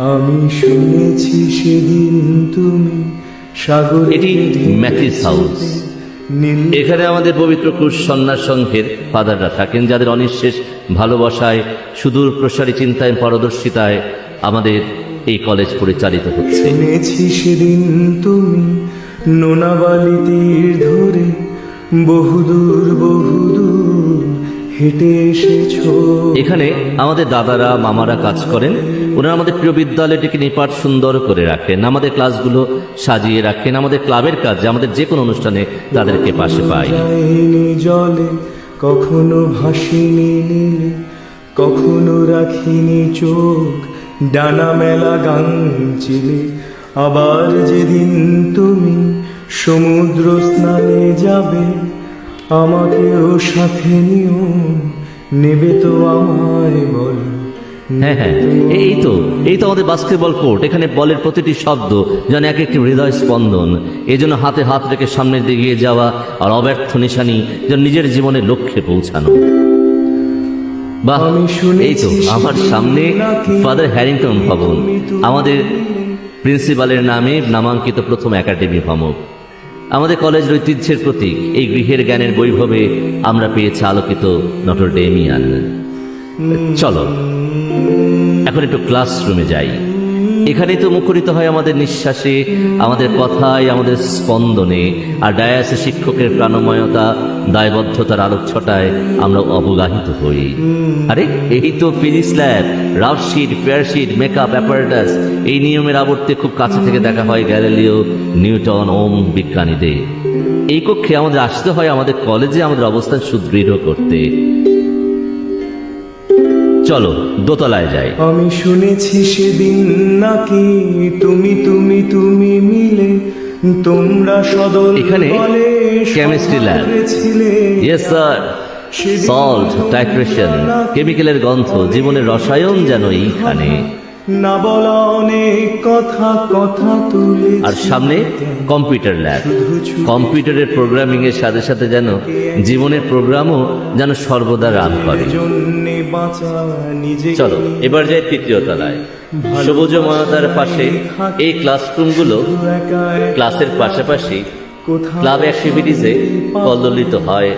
আমি শুনেছি সেদিন তুমি সাগর। এটি ম্যাথিস হাউস। এখানে আমাদের পবিত্র ক্রুশ সন্ন্যাস সংঘের ফাদাররা থাকেন, যাদের অনিঃশেষ ভালোবাসায়, সুদূর প্রসারী চিন্তায়, পারদর্শিতায় আমাদের এই কলেজ পরিচালিত হচ্ছে। শুনেছি সেদিন তুমি নোনাবালি তীর ধরে বহুদূর বহুদূর হেঁটে এসেছো। এখানে আমাদের দাদারা মামারা কাজ করেন। ওনারা আমাদের প্রিয় বিদ্যালয়টিকে নিপাট সুন্দর করে রাখেন, আমাদের ক্লাসগুলো সাজিয়ে রাখেন। আমাদের ক্লাবের কাজে, আমাদের যে কোনো অনুষ্ঠানে তাদেরকে পাশে পাই। জলে কখনো ভাসিনি নীলে, কখনো রাখিনি চোখ ডানা মেলা গান চিলে। আবার যেদিন তুমি সমুদ্র স্নানে যাবে, আমাকেও সাথে নিও, নেবে তো আমায় বল। হ্যাঁ হ্যাঁ, এই তো আমাদের বাস্কেটবল কোর্ট। এখানে বলের প্রতিটি শব্দ যেন এক একটি হৃদয় স্পন্দন। এই জন্য হাতে হাত রেখে সামনের দিকে এগিয়ে যাওয়া আর অব্যর্থ নিশানি যেন নিজের জীবনের লক্ষ্যে পৌঁছানো। বাহ, এই তো আমার সামনে ফাদার হ্যারিংটন ভবন, আমাদের প্রিন্সিপালের নামে নামাঙ্কিত প্রথম একাডেমি ভবন। আমাদের কলেজের ঐতিহ্যের প্রতীক এই গৃহের জ্ঞানের বৈভবে আমরা পেয়েছি আলোকিত নটর ডেমিয়ান। চলো এখন একটু ক্লাসরুমে যাই। এখানেই তো মুখরিত হয় আমাদের নিঃশ্বাসে, আমাদের কথায়, আমাদের স্পন্দনে। আর ডায়াসে শিক্ষকের প্রাণময়তা, দায়বদ্ধতার আলোকছটায় আমরা অবগাহিত হই। আরে এই তো physics lab, rough sheet, fair sheet, makeup apparatus. এই নিয়মের আবর্তে খুব কাছে থেকে দেখা হয় গ্যালিলিও, নিউটন, ওম বিজ্ঞানীদের। এই কক্ষে আমাদের আসতে হয় আমাদের কলেজে আমাদের অবস্থান সুদৃঢ় করতে। চলো দোতলায় যাই। আমি শুনেছি সেদিন নাকি তুমি তুমি তুমি মিলে তোমরা সদল এখানে chemistry lab. Yes sir, salt, titration, কেমিক্যালের গন্ধ, জীবনের রসায়ন যেন এইখানে। না বলা অনেক কথা কথা তুলে। আর সামনে কম্পিউটার ল্যাব। কম্পিউটারের প্রোগ্রামিং এর সাথে সাথে যেন জীবনের প্রোগ্রামও যেন সর্বদা রান করে। চলো এবার যাই তৃতীয় তলায়। সবুজময়তার পাশে এই ক্লাসরুমগুলো ক্লাসের পাশাপাশি ক্লাব অ্যাক্টিভিটিসে কল্লোলিত হয়।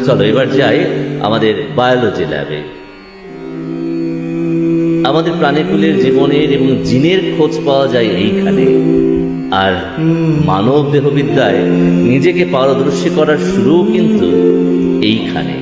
চলো এবার যাই আমাদের বায়োলজি ল্যাবে। আমাদের প্রাণীকুলের জীবনের এবং জিনের খোঁজ পাওয়া যায় এইখানে। আর মানব দেহবিদ্যায় নিজেকে পারদর্শী করার শুরুও কিন্তু এইখানে।